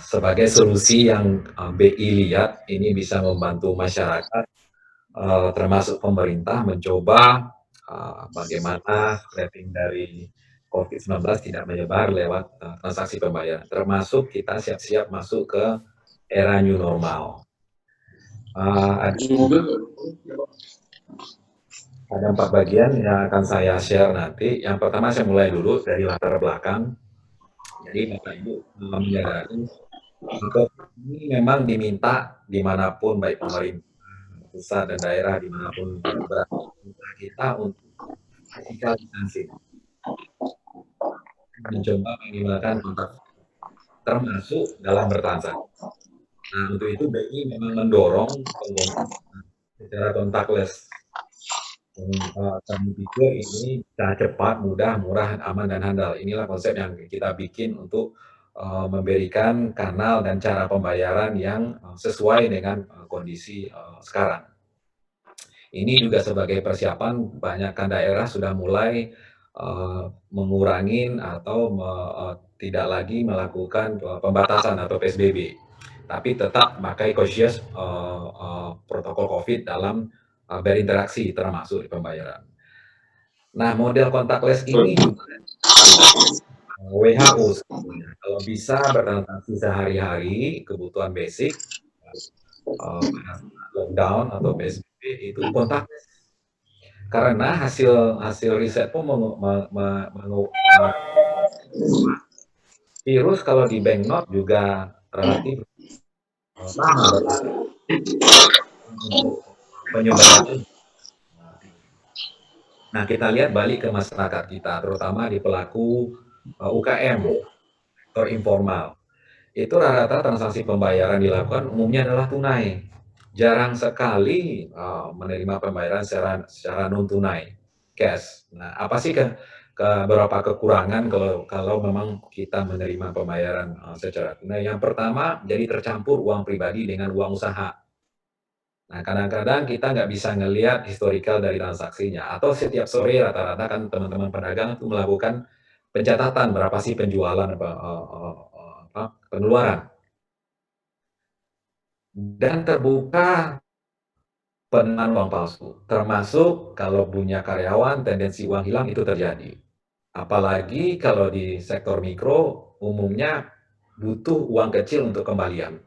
sebagai solusi yang, BI lihat ini bisa membantu masyarakat, termasuk pemerintah mencoba, bagaimana rating dari COVID-19 tidak menyebar lewat, transaksi pembayaran, termasuk kita siap-siap masuk ke era new normal. Ada Semoga ada 4 bagian yang akan saya share nanti. Yang pertama saya mulai dulu dari latar belakang. Jadi Bapak Ibu, menyadari untuk ini memang diminta dimanapun baik pemerintah pusat dan daerah dimanapun berada kita untuk physical distancing, mencoba menggunakan kontak termasuk dalam bertransaksi. Nah untuk itu BI memang mendorong penggunaan secara contactless. Kami pikir ini cepat, mudah, murah, aman, dan handal. Inilah konsep yang kita bikin untuk memberikan kanal dan cara pembayaran yang sesuai dengan kondisi sekarang. Ini juga sebagai persiapan, banyakkan daerah sudah mulai mengurangi atau tidak lagi melakukan pembatasan atau PSBB, tapi tetap pakai cautious protokol COVID dalam berinteraksi termasuk di pembayaran. Nah, model contactless ini juga WHO sebetulnya. Kalau bisa bertransaksi sehari-hari, kebutuhan basic, pada saat lockdown atau PSBB itu contactless. Karena hasil hasil riset pun virus kalau di banknot juga relatif lama untuk penyebarannya. Nah, kita lihat balik ke masyarakat kita, terutama di pelaku UKM, sektor informal. Itu rata-rata transaksi pembayaran dilakukan umumnya adalah tunai. Jarang sekali menerima pembayaran secara non tunai, cash. Nah, apa sih beberapa kekurangan kalau memang kita menerima pembayaran secara tunai? Yang pertama, jadi tercampur uang pribadi dengan uang usaha. Nah, kadang-kadang kita nggak bisa ngelihat historical dari transaksinya, atau setiap sore rata-rata kan teman-teman pedagang itu melakukan pencatatan berapa sih penjualan pengeluaran. Dan terbuka penerimaan uang palsu, termasuk kalau punya karyawan tendensi uang hilang itu terjadi. Apalagi kalau di sektor mikro umumnya butuh uang kecil untuk kembalian.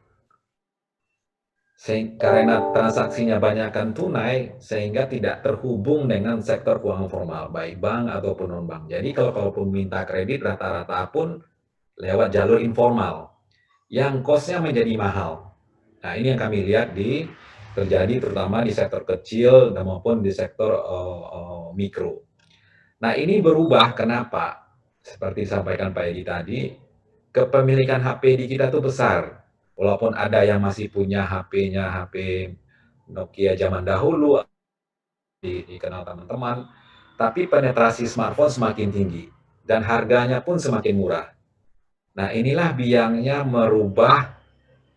Karena transaksinya banyakkan tunai, sehingga tidak terhubung dengan sektor keuangan formal, baik bank ataupun non-bank. Jadi kalaupun minta kredit rata-rata pun lewat jalur informal, yang cost-nya menjadi mahal. Nah ini yang kami lihat terjadi terutama di sektor kecil dan maupun di sektor mikro. Nah ini berubah, kenapa? Seperti disampaikan Pak Edi tadi, kepemilikan HP di kita tuh besar. Walaupun ada yang masih punya HP-nya HP Nokia zaman dahulu, dikenal teman-teman, tapi penetrasi smartphone semakin tinggi dan harganya pun semakin murah. Nah inilah biangnya merubah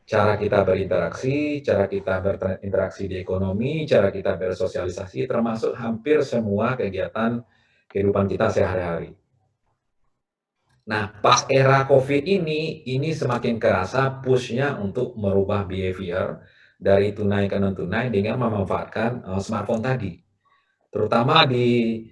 cara kita berinteraksi, cara kita berinteraksi di ekonomi, cara kita bersosialisasi, termasuk hampir semua kegiatan kehidupan kita sehari-hari. Nah, pas era COVID ini semakin kerasa push-nya untuk merubah behavior dari tunai ke non-tunai dengan memanfaatkan smartphone tadi. Terutama di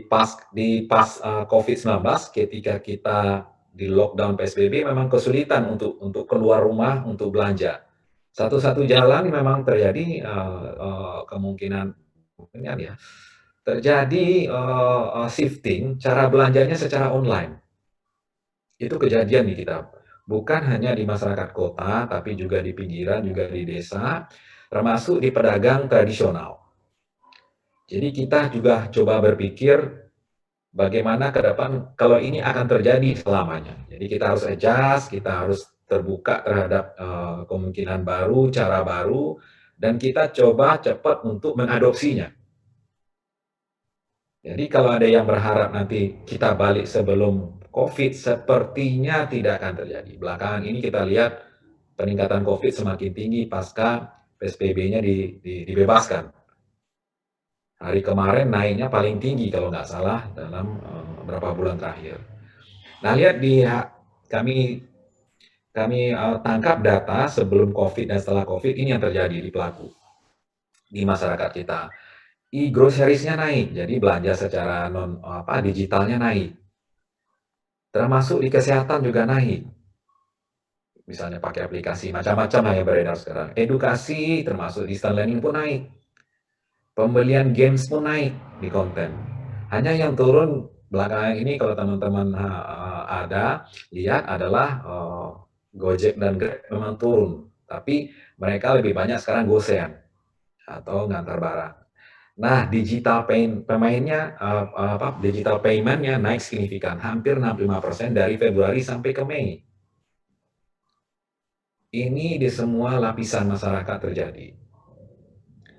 pas COVID-19 ketika kita di lockdown PSBB memang kesulitan untuk keluar rumah untuk belanja. Satu-satu jalan memang terjadi kemungkinan ya, terjadi shifting cara belanjanya secara online. Itu kejadian di kita. Bukan hanya di masyarakat kota, tapi juga di pinggiran, juga di desa, termasuk di pedagang tradisional. Jadi kita juga coba berpikir bagaimana ke depan kalau ini akan terjadi selamanya. Jadi kita harus adjust, kita harus terbuka terhadap kemungkinan baru, cara baru, dan kita coba cepat untuk mengadopsinya. Jadi kalau ada yang berharap nanti kita balik sebelum COVID, sepertinya tidak akan terjadi. Belakangan ini kita lihat peningkatan COVID semakin tinggi pasca PSBB-nya dibebaskan. Hari kemarin naiknya paling tinggi kalau nggak salah dalam beberapa bulan terakhir. Nah, lihat kami Kami, tangkap data sebelum Covid dan setelah Covid, ini yang terjadi di pelaku, di masyarakat kita. E-groceries-nya naik, jadi belanja secara digitalnya naik. Termasuk di kesehatan juga naik. Misalnya pakai aplikasi macam-macam lah yang beredar sekarang. Edukasi termasuk distance learning pun naik. Pembelian games pun naik di konten. Hanya yang turun belakangan ini kalau teman-teman ada lihat adalah Gojek dan Grab memang turun, tapi mereka lebih banyak sekarang GoSend atau ngantar barang. Nah, pemainnya digital payment-nya naik signifikan, hampir 65% dari Februari sampai ke Mei. Ini di semua lapisan masyarakat terjadi.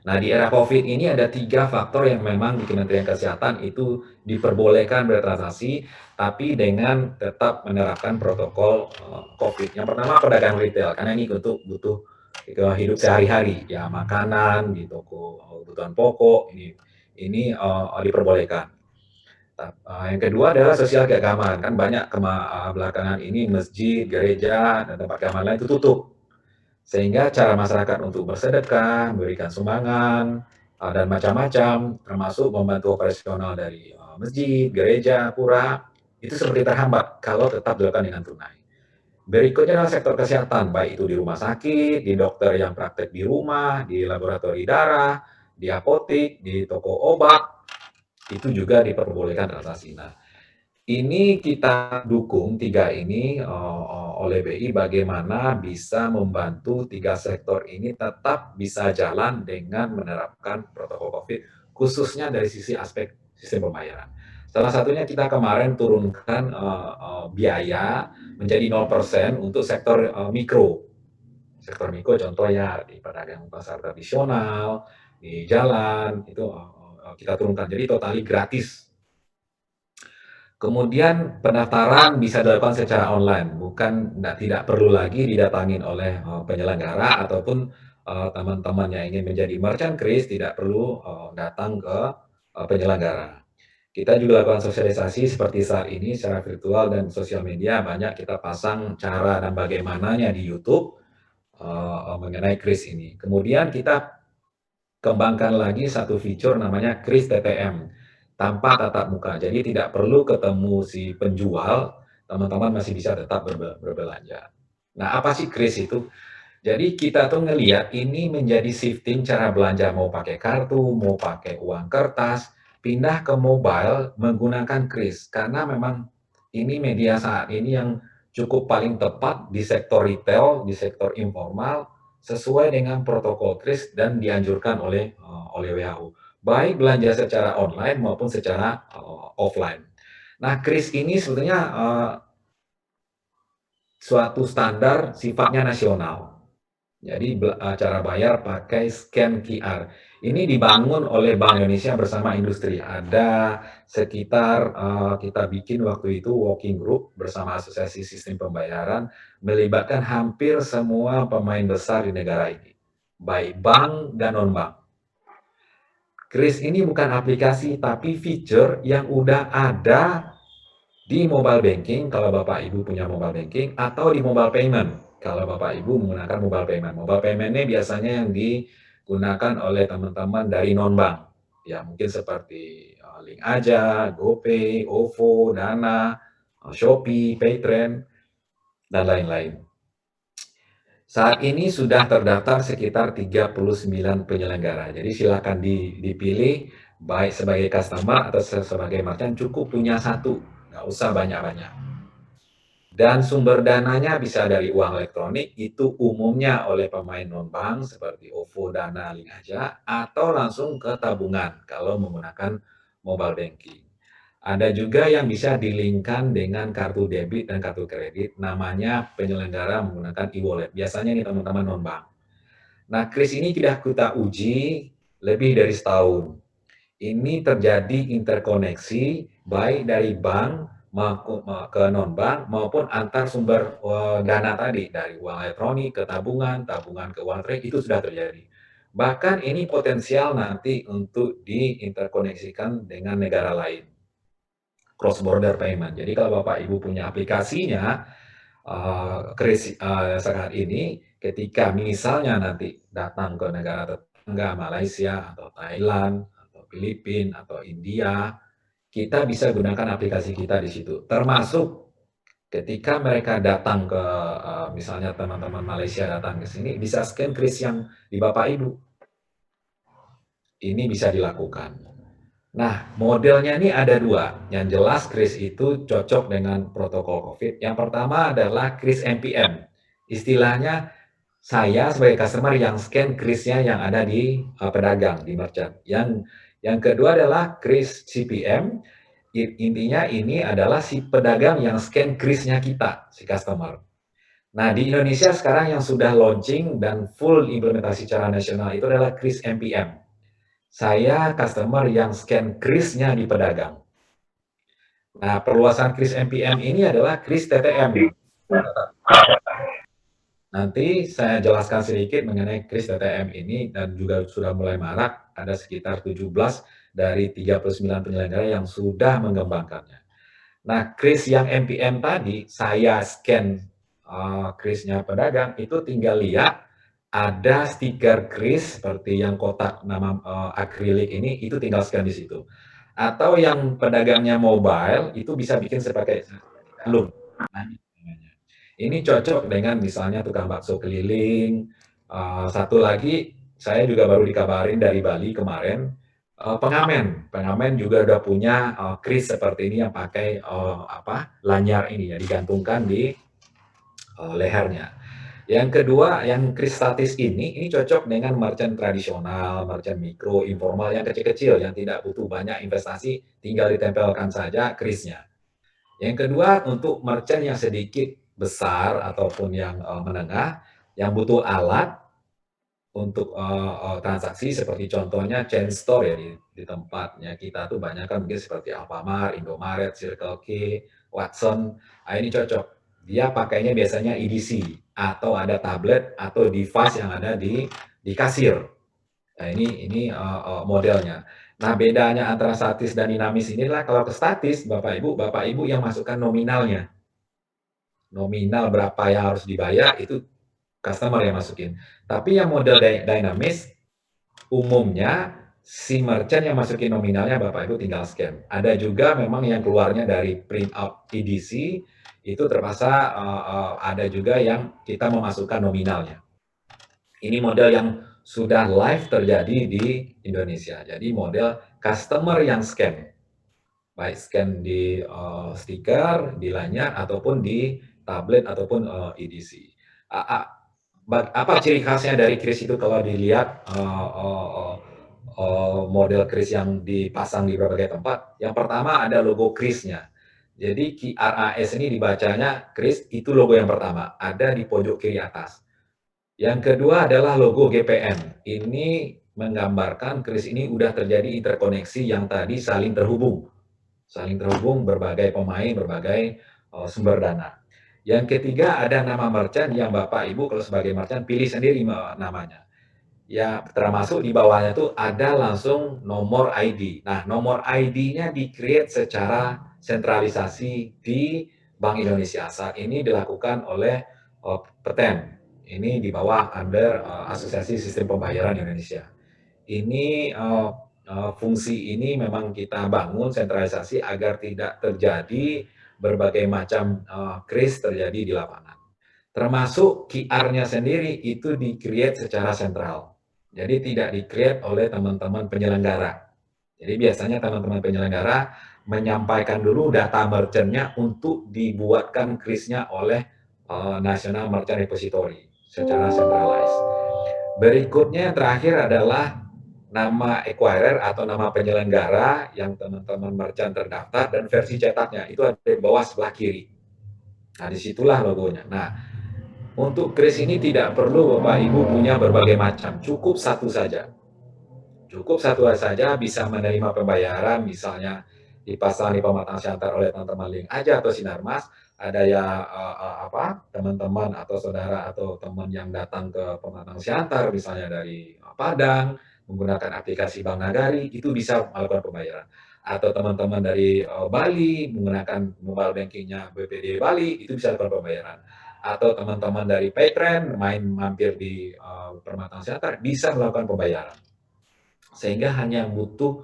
Nah, di era Covid ini ada 3 faktor yang memang di Kementerian Kesehatan itu diperbolehkan bertransaksi, tapi dengan tetap menerapkan protokol, Covid. Yang pertama pedagang retail, karena ini untuk butuh hidup sehari-hari, ya makanan di toko kebutuhan pokok, ini diperbolehkan. Yang kedua adalah sosial keagamaan, kan banyak belakangan ini masjid, gereja, dan tempat keagamaan lain itu tutup. Sehingga cara masyarakat untuk bersedekah, memberikan sumbangan, dan macam-macam, termasuk membantu operasional dari masjid, gereja, pura, itu seperti terhambat kalau tetap dilakukan dengan tunai. Berikutnya adalah sektor kesehatan, baik itu di rumah sakit, di dokter yang praktek di rumah, di laboratori darah, di apotek, di toko obat, itu juga diperbolehkan transaksi. Nah, ini kita dukung 3 ini oleh BI bagaimana bisa membantu 3 sektor ini tetap bisa jalan dengan menerapkan protokol Covid, khususnya dari sisi aspek sistem pembayaran. Salah satunya kita kemarin turunkan biaya menjadi 0% untuk sektor mikro. Sektor mikro contoh ya di pedagang pasar tradisional, di jalan, itu kita turunkan. Jadi totali gratis. Kemudian pendaftaran bisa dilakukan secara online, tidak perlu lagi didatangin oleh penyelenggara ataupun teman-teman yang ingin menjadi merchant kris tidak perlu datang ke penyelenggara. Kita juga lakukan sosialisasi seperti saat ini secara virtual dan sosial media banyak kita pasang cara dan bagaimananya di YouTube mengenai kris ini. Kemudian kita kembangkan lagi satu fitur namanya kris TTM, tanpa tatap muka. Jadi tidak perlu ketemu si penjual, teman-teman masih bisa tetap berbelanja. Nah, apa sih kris itu? Jadi kita tuh ngelihat ini menjadi shifting cara belanja, mau pakai kartu, mau pakai uang kertas, pindah ke mobile menggunakan kris. Karena memang ini media saat ini yang cukup paling tepat di sektor retail, di sektor informal, sesuai dengan protokol kris dan dianjurkan oleh WHO. Baik belanja secara online maupun secara offline. Nah, kris ini sebetulnya suatu standar sifatnya nasional. Jadi cara bayar pakai scan QR. Ini dibangun oleh Bank Indonesia bersama industri. Ada sekitar kita bikin waktu itu working group bersama Asosiasi Sistem Pembayaran, melibatkan hampir semua pemain besar di negara ini, baik bank dan non-bank. Kris ini bukan aplikasi, tapi fitur yang udah ada di mobile banking, kalau Bapak Ibu punya mobile banking, atau di mobile payment, kalau Bapak Ibu menggunakan mobile payment. Mobile payment ini biasanya yang digunakan oleh teman-teman dari non-bank. Ya, mungkin seperti Link Aja, GoPay, OVO, Dana, Shopee, Paytrend, dan lain-lain. Saat ini sudah terdaftar sekitar 39 penyelenggara. Jadi silakan dipilih baik sebagai customer atau sebagai merchant, cukup punya satu, nggak usah banyak-banyak. Dan sumber dananya bisa dari uang elektronik, itu umumnya oleh pemain non-bank seperti OVO, Dana, Link Aja, atau langsung ke tabungan kalau menggunakan mobile banking. Ada juga yang bisa di-link-kan dengan kartu debit dan kartu kredit, namanya penyelenggara menggunakan e-wallet. Biasanya nih teman-teman non-bank. Nah, kris ini tidak kita uji lebih dari setahun. Ini terjadi interkoneksi baik dari bank ke non-bank maupun antar sumber dana tadi, dari uang elektronik ke tabungan, tabungan ke uang elektronik, itu sudah terjadi. Bahkan ini potensial nanti untuk diinterkoneksikan dengan negara lain, cross border payment. Jadi kalau Bapak Ibu punya aplikasinya, kris saat ini ketika misalnya nanti datang ke negara tetangga Malaysia atau Thailand atau Filipina atau India, kita bisa gunakan aplikasi kita di situ. Termasuk ketika mereka datang ke misalnya teman-teman Malaysia datang ke sini bisa scan kris yang di Bapak Ibu. Ini bisa dilakukan. Nah, modelnya ini ada dua. Yang jelas kris itu cocok dengan protokol COVID. Yang pertama adalah kris MPM. Istilahnya saya sebagai customer yang scan krisnya yang ada di pedagang, di merchant. Yang kedua adalah kris CPM. Intinya ini adalah si pedagang yang scan krisnya kita, si customer. Nah, di Indonesia sekarang yang sudah launching dan full implementasi secara nasional itu adalah kris MPM. Saya customer yang scan krisnya di pedagang. Nah, perluasan kris MPM ini adalah kris TTM. Nanti saya jelaskan sedikit mengenai kris TTM ini dan juga sudah mulai marak, ada sekitar 17 dari 39 penyelenggara yang sudah mengembangkannya. Nah, kris yang MPM tadi, saya scan krisnya pedagang, itu tinggal lihat ada stiker kris seperti yang kotak nama akrilik ini, itu tinggal scan di situ. Atau yang pedagangnya mobile, itu bisa bikin sebagai loop. Ini cocok dengan misalnya tukang bakso keliling. Satu lagi, saya juga baru dikabarin dari Bali kemarin, pengamen. Pengamen juga udah punya kris seperti ini yang pakai lanyar ini ya, digantungkan di lehernya. Yang kedua, yang kris statis ini cocok dengan merchant tradisional, merchant mikro, informal yang kecil-kecil, yang tidak butuh banyak investasi, tinggal ditempelkan saja krisnya. Yang kedua, untuk merchant yang sedikit besar ataupun yang menengah, yang butuh alat untuk transaksi seperti contohnya chain store ya di tempatnya kita tuh banyak kan mungkin seperti Alfamart, Indomaret, Circle K, Watson. Nah, ini cocok. Dia pakainya biasanya EDC atau ada tablet atau device yang ada di kasir. Nah, modelnya. Nah, bedanya antara statis dan dinamis inilah kalau ke statis Bapak Ibu yang masukkan nominalnya. Nominal berapa yang harus dibayar itu customer yang masukin. Tapi yang model dinamis umumnya si merchant yang masukin nominalnya Bapak Ibu tinggal scan. Ada juga memang yang keluarnya dari print out EDC itu terpaksa ada juga yang kita memasukkan nominalnya. Ini model yang sudah live terjadi di Indonesia. Jadi model customer yang scan. Baik scan di stiker, di lanyar ataupun di tablet ataupun EDC. Apa ciri khasnya dari kris itu kalau dilihat model kris yang dipasang di berbagai tempat? Yang pertama ada logo krisnya. Jadi KRAS ini dibacanya kris, itu logo yang pertama, ada di pojok kiri atas. Yang kedua adalah logo GPN. Ini menggambarkan kris ini udah terjadi interkoneksi yang tadi saling terhubung. Saling terhubung berbagai pemain, berbagai sumber dana. Yang ketiga ada nama merchant yang Bapak Ibu kalau sebagai merchant pilih sendiri namanya. Ya termasuk di bawahnya tuh ada langsung nomor ID. Nah nomor ID-nya di-create secara sentralisasi di Bank Indonesia. Saat ini dilakukan oleh Peten. Ini di bawah under Asosiasi Sistem Pembayaran Indonesia. Ini fungsi ini memang kita bangun sentralisasi agar tidak terjadi berbagai macam kris terjadi di lapangan. Termasuk QR-nya sendiri itu di-create secara sentral. Jadi tidak di-create oleh teman-teman penyelenggara. Jadi biasanya teman-teman penyelenggara menyampaikan dulu data merchant-nya untuk dibuatkan krisnya oleh National Merchant Repository secara centralized. Berikutnya yang terakhir adalah nama acquirer atau nama penyelenggara yang teman-teman merchant terdaftar dan versi cetaknya itu ada di bawah sebelah kiri. Nah, disitulah logonya. Nah, untuk kris ini tidak perlu Bapak Ibu punya berbagai macam, cukup satu saja. Cukup satu saja bisa menerima pembayaran, misalnya dipasang di pematang siantar oleh teman-teman Link aja atau Sinarmas, ada ya teman-teman atau saudara atau teman yang datang ke pematang siantar misalnya dari Padang menggunakan aplikasi Bank Nagari itu bisa melakukan pembayaran. atau teman-teman dari Bali menggunakan mobile bankingnya BPD Bali, itu bisa lakukan pembayaran. Atau teman-teman dari Paytrend mampir di Permata Center bisa melakukan pembayaran. Sehingga hanya butuh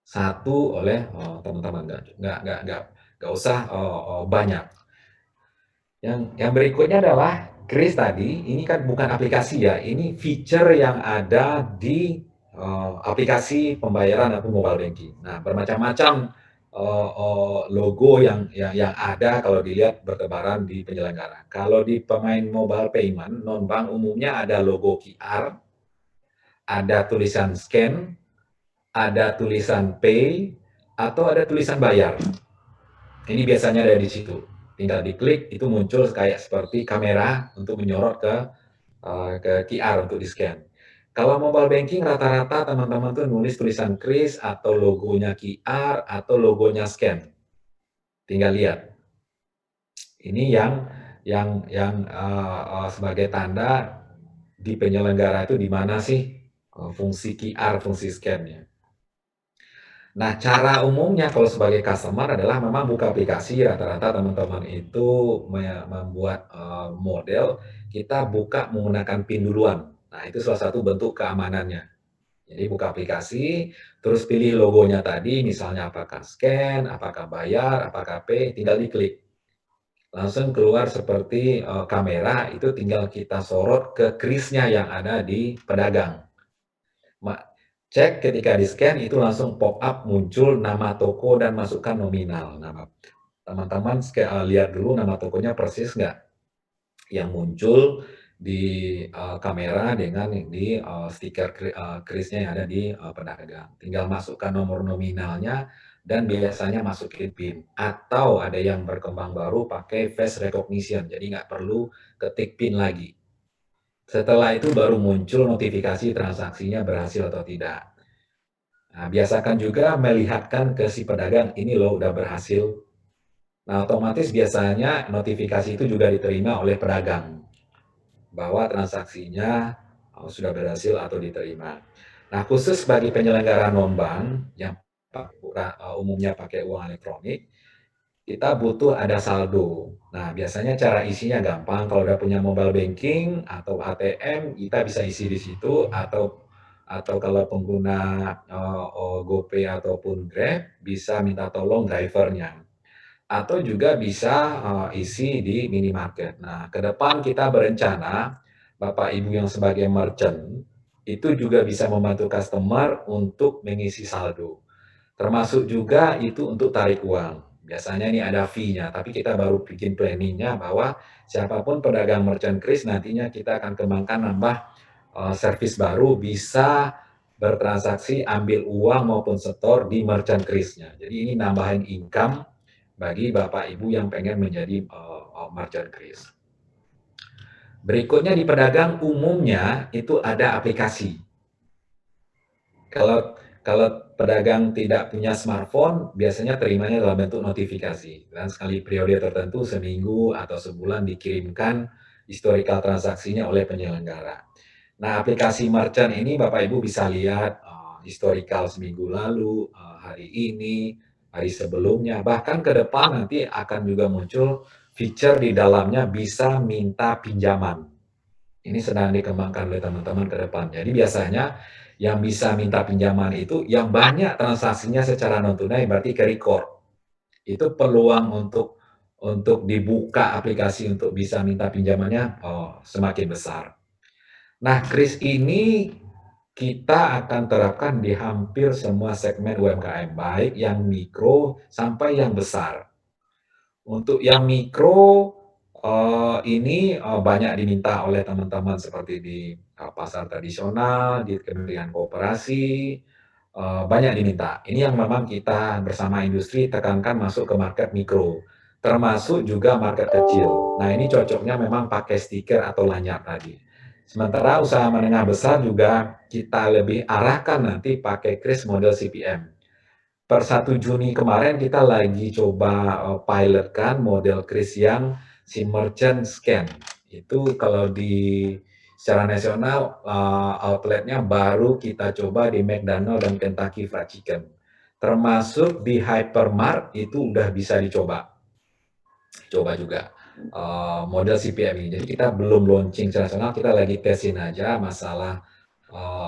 satu oleh teman-teman, nggak usah banyak. Yang berikutnya adalah Kris tadi, ini kan bukan aplikasi ya, ini feature yang ada di aplikasi pembayaran atau mobile banking. Nah, bermacam-macam logo yang ada kalau dilihat bertebaran di penyelenggara. Kalau di pemain mobile payment, non-bank umumnya ada logo QR, ada tulisan scan, ada tulisan pay, atau ada tulisan bayar. Ini biasanya ada di situ. Tinggal diklik, itu muncul kayak seperti kamera untuk menyorot ke QR untuk di-scan. Kalau mobile banking rata-rata teman-teman tuh nulis tulisan kris atau logonya QR atau logonya scan. Tinggal lihat. Ini yang sebagai tanda di penyelenggara itu di mana sih fungsi QR, fungsi scan-nya. Nah, cara umumnya kalau sebagai customer adalah memang buka aplikasi, rata-rata teman-teman itu membuat model, kita buka menggunakan PIN duluan. Nah, itu salah satu bentuk keamanannya. Jadi buka aplikasi, terus pilih logonya tadi, misalnya apakah scan, apakah bayar, apakah pay, tinggal diklik. Langsung keluar seperti kamera, itu tinggal kita sorot ke krisnya yang ada di pedagang. Cek ketika di-scan itu langsung pop up muncul nama toko dan masukkan nominal. Nah, teman-teman lihat dulu nama tokonya persis nggak yang muncul di kamera dengan di stiker krisnya yang ada di pedagang. Tinggal masukkan nomor nominalnya dan biasanya masukin PIN. Atau ada yang berkembang baru pakai face recognition, jadi nggak perlu ketik PIN lagi. Setelah itu baru muncul notifikasi transaksinya berhasil atau tidak. Nah, biasakan juga melihatkan ke si pedagang, ini loh udah berhasil. Nah, otomatis biasanya notifikasi itu juga diterima oleh pedagang bahwa transaksinya sudah berhasil atau diterima. Nah, khusus bagi penyelenggara non-bank yang umumnya pakai uang elektronik, kita butuh ada saldo. Nah, biasanya cara isinya gampang. Kalau udah punya mobile banking atau ATM, kita bisa isi di situ atau kalau pengguna GoPay ataupun Grab bisa minta tolong drivernya. Atau juga bisa isi di minimarket. Nah, ke depan kita berencana Bapak Ibu yang sebagai merchant itu juga bisa membantu customer untuk mengisi saldo. Termasuk juga itu untuk tarik uang. Biasanya ini ada fee-nya, tapi kita baru bikin planning-nya bahwa siapapun pedagang merchant kris nantinya kita akan kembangkan nambah servis baru bisa bertransaksi ambil uang maupun setor di merchant kris-nya. Jadi ini nambahin income bagi Bapak Ibu yang pengen menjadi merchant kris. Berikutnya di pedagang umumnya itu ada aplikasi. Kalau pedagang tidak punya smartphone, biasanya terimanya dalam bentuk notifikasi. Dan sekali periode tertentu, seminggu atau sebulan dikirimkan historical transaksinya oleh penyelenggara. Nah, aplikasi merchant ini Bapak Ibu bisa lihat historical seminggu lalu, hari ini, hari sebelumnya, bahkan ke depan nanti akan juga muncul feature di dalamnya bisa minta pinjaman. Ini sedang dikembangkan oleh teman-teman ke depan. Jadi biasanya yang bisa minta pinjaman itu yang banyak transaksinya secara non tunai berarti ke-record. Itu peluang untuk dibuka aplikasi untuk bisa minta pinjamannya semakin besar. Nah, kris ini kita akan terapkan di hampir semua segmen UMKM, baik yang mikro sampai yang besar. Untuk yang mikro, ini banyak diminta oleh teman-teman seperti di pasar tradisional, di kementerian koperasi, banyak diminta. Ini yang memang kita bersama industri tekankan masuk ke market mikro, termasuk juga market kecil. Nah, ini cocoknya memang pakai stiker atau lanyard tadi. Sementara usaha menengah besar juga kita lebih arahkan nanti pakai kris model CPM. Per 1 Juni kemarin kita lagi coba pilotkan model kris yang si merchant scan. Itu kalau secara nasional outletnya baru kita coba di McDonald dan Kentucky Fried Chicken. termasuk di hypermart itu udah bisa coba juga model CPM ini. Jadi kita belum launching secara nasional, kita lagi tesin aja masalah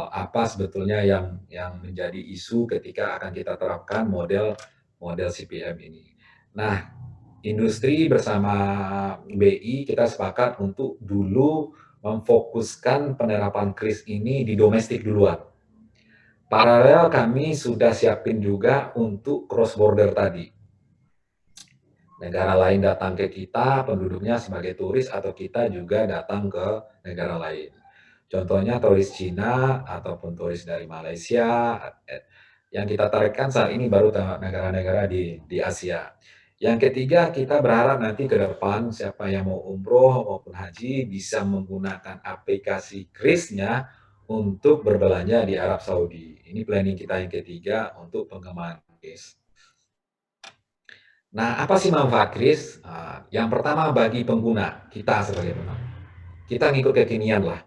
apa sebetulnya yang menjadi isu ketika akan kita terapkan model CPM ini. Nah, industri bersama BI kita sepakat untuk dulu memfokuskan penerapan kris ini di domestik duluan. Paralel kami sudah siapin juga untuk cross border tadi. Negara lain datang ke kita, penduduknya sebagai turis, atau kita juga datang ke negara lain. Contohnya turis Cina ataupun turis dari Malaysia, yang kita tarikkan saat ini baru negara-negara di Asia. Yang ketiga, kita berharap nanti ke depan siapa yang mau umroh maupun haji bisa menggunakan aplikasi kris-nya untuk berbelanja di Arab Saudi. Ini planning kita yang ketiga untuk pengembangan kris. Nah, apa sih manfaat kris? Yang pertama bagi pengguna, kita sebagai pengguna. Kita ngikut kekinian lah,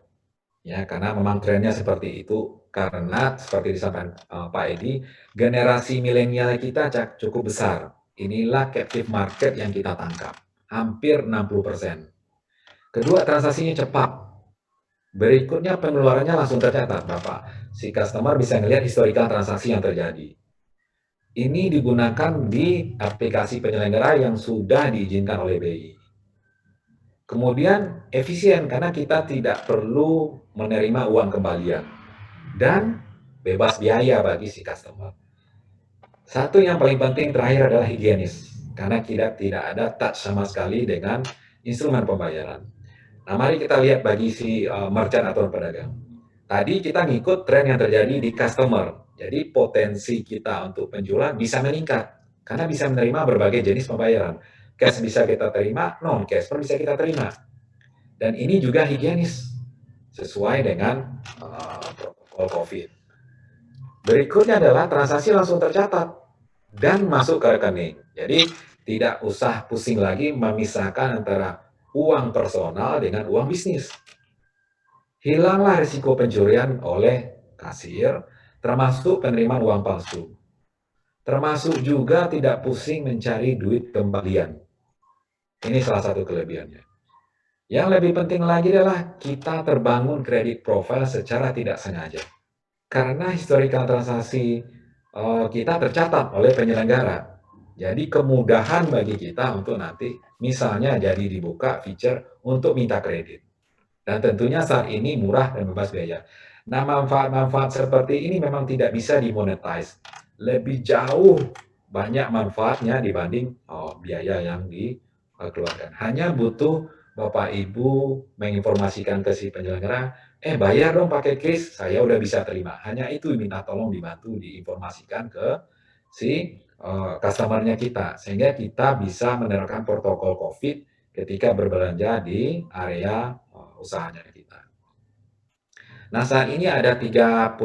ya karena memang trennya seperti itu. Karena seperti disampaikan Pak Edi, generasi milenial kita cukup besar. Inilah captive market yang kita tangkap, hampir 60%. Kedua, transaksinya cepat. Berikutnya pengeluarannya langsung tercatat, Bapak. Si customer bisa melihat historical transaksi yang terjadi. Ini digunakan di aplikasi penyelenggara yang sudah diizinkan oleh BI. Kemudian efisien karena kita tidak perlu menerima uang kembalian dan bebas biaya bagi si customer. Satu yang paling penting terakhir adalah higienis karena tidak ada touch sama sekali dengan instrumen pembayaran. Nah, mari kita lihat bagi si merchant atau pedagang. Tadi kita ngikut tren yang terjadi di customer. Jadi potensi kita untuk penjualan bisa meningkat karena bisa menerima berbagai jenis pembayaran. Cash bisa kita terima, non cash pun bisa kita terima. Dan ini juga higienis sesuai dengan protokol COVID. Berikutnya adalah transaksi langsung tercatat dan masuk ke rekening. Jadi tidak usah pusing lagi memisahkan antara uang personal dengan uang bisnis. Hilanglah risiko pencurian oleh kasir, termasuk penerimaan uang palsu. Termasuk juga tidak pusing mencari duit kembalian. Ini salah satu kelebihannya. Yang lebih penting lagi adalah kita terbangun kredit profile secara tidak sengaja. Karena historical transaksi kita tercatat oleh penyelenggara. Jadi kemudahan bagi kita untuk nanti misalnya jadi dibuka feature untuk minta kredit. Dan tentunya saat ini murah dan bebas biaya. Nah, manfaat-manfaat seperti ini memang tidak bisa dimonetize. Lebih jauh banyak manfaatnya dibanding biaya yang dikeluarkan. Hanya butuh Bapak Ibu menginformasikan ke si penyelenggara, bayar dong pakai kris, saya udah bisa terima. Hanya itu minta tolong dibantu diinformasikan ke si customer-nya kita. Sehingga kita bisa menerapkan protokol COVID ketika berbelanja di area usahanya kita. Nah, saat ini ada 38,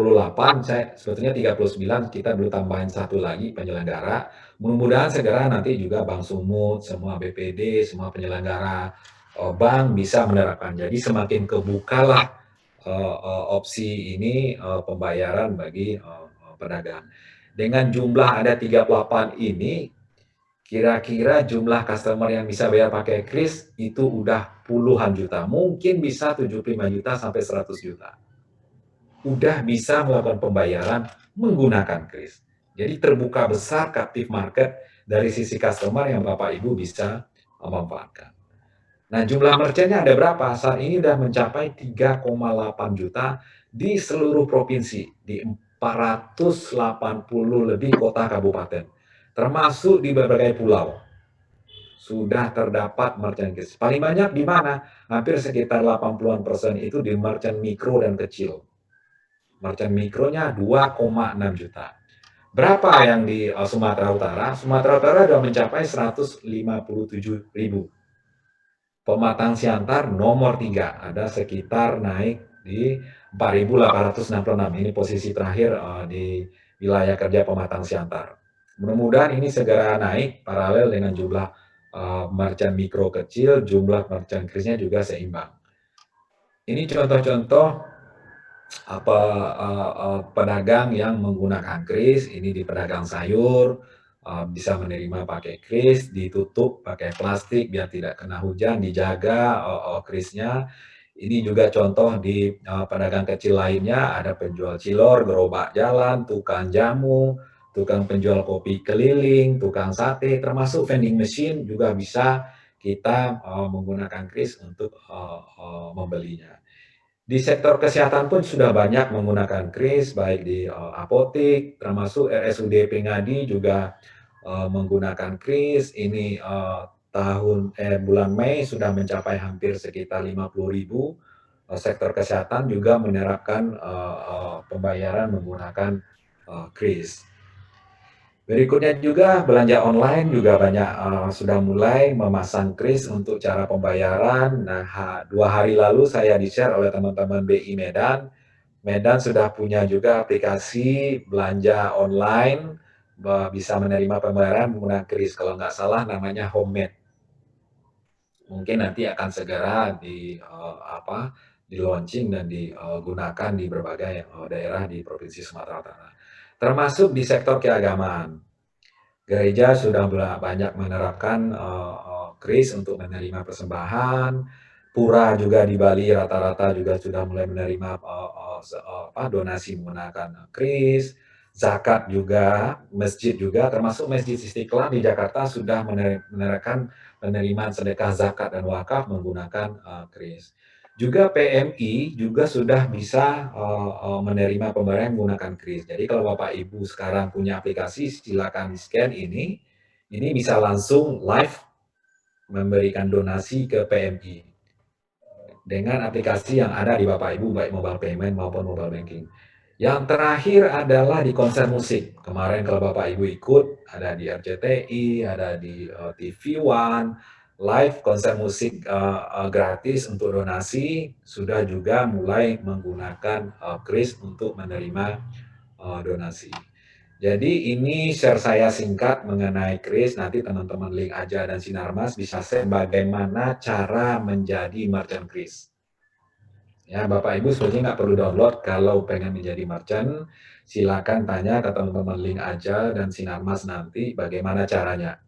saya sebetulnya 39, kita belum tambahin satu lagi penyelenggara. Mudah-mudahan segera nanti juga Bank Sumut, semua BPD, semua penyelenggara bank bisa menerapkan. Jadi semakin kebukalah opsi ini pembayaran bagi pedagang. Dengan jumlah ada 38 ini, kira-kira jumlah customer yang bisa bayar pakai kris itu udah puluhan juta. Mungkin bisa 75 juta sampai 100 juta. Udah bisa melakukan pembayaran menggunakan kris. Jadi terbuka besar captive market dari sisi customer yang Bapak Ibu bisa memanfaatkan. Nah, jumlah merchantnya ada berapa? Saat ini sudah mencapai 3,8 juta di seluruh provinsi, di 480 lebih kota kabupaten, termasuk di berbagai pulau. Sudah terdapat merchant kris. Paling banyak di mana? Hampir sekitar 80% itu di merchant mikro dan kecil. Merchant mikronya 2,6 juta. Berapa yang di Sumatera Utara? Sumatera Utara sudah mencapai 157.000. Pematang Siantar nomor 3, ada sekitar naik di 4.866. Ini posisi terakhir di wilayah kerja Pematang Siantar. Mudah-mudahan ini segera naik paralel dengan jumlah merchant mikro kecil, jumlah merchant krisnya juga seimbang. Ini contoh-contoh pedagang yang menggunakan kris, ini di pedagang sayur, bisa menerima pakai kris, ditutup pakai plastik biar tidak kena hujan, dijaga, krisnya. Ini juga contoh di, pedagang kecil lainnya, ada penjual cilor, gerobak jalan, tukang jamu, tukang penjual kopi keliling, tukang sate, termasuk vending machine juga bisa kita, menggunakan kris untuk, membelinya. Di sektor kesehatan pun sudah banyak menggunakan kris, baik di, apotik, termasuk RSUD Pringadi juga, menggunakan kris. Ini, bulan Mei sudah mencapai hampir sekitar 50.000. Sektor kesehatan juga menerapkan, pembayaran menggunakan, kris. Berikutnya juga belanja online juga banyak, sudah mulai memasang kris untuk cara pembayaran. Nah, 2 hari lalu saya di-share oleh teman-teman BI Medan. Medan sudah punya juga aplikasi belanja online, bisa menerima pembayaran menggunakan kris, kalau nggak salah namanya Homemade. Mungkin nanti akan segera di-launching dan digunakan di berbagai, daerah di Provinsi Sumatera Utara. Termasuk di sektor keagamaan. Gereja sudah banyak menerapkan, kris untuk menerima persembahan, pura juga di Bali rata-rata juga sudah mulai menerima, donasi menggunakan kris, zakat juga, masjid juga, termasuk Masjid Istiqlal di Jakarta sudah menerapkan penerimaan sedekah zakat dan wakaf menggunakan, kris. Juga PMI juga sudah bisa, menerima pembayaran menggunakan kris. Jadi kalau Bapak Ibu sekarang punya aplikasi, silakan scan ini bisa langsung live memberikan donasi ke PMI dengan aplikasi yang ada di Bapak Ibu, baik mobile payment maupun mobile banking. Yang terakhir adalah di konser musik. Kemarin kalau Bapak Ibu ikut, ada di RCTI, ada di TV One, live konser musik gratis untuk donasi, sudah juga mulai menggunakan kris untuk menerima donasi. Jadi ini share saya singkat mengenai kris, nanti teman-teman Link Aja dan Sinarmas bisa share bagaimana cara menjadi merchant kris. Ya, Bapak Ibu sebenarnya nggak perlu download kalau pengen menjadi merchant, silakan tanya ke teman-teman Link Aja dan Sinarmas nanti bagaimana caranya.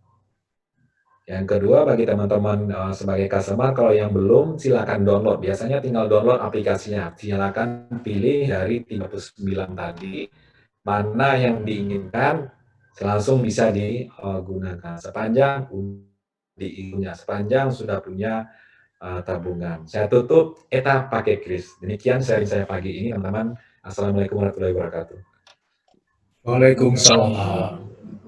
Yang kedua bagi teman-teman, sebagai customer kalau yang belum silakan download, biasanya tinggal download aplikasinya. Silakan pilih dari 39 tadi, mana yang diinginkan, langsung bisa digunakan sepanjang sepanjang sudah punya tabungan. Saya tutup, eta pakai kris. Demikian sharing saya pagi ini, teman-teman. Assalamualaikum warahmatullahi wabarakatuh. Waalaikumsalam.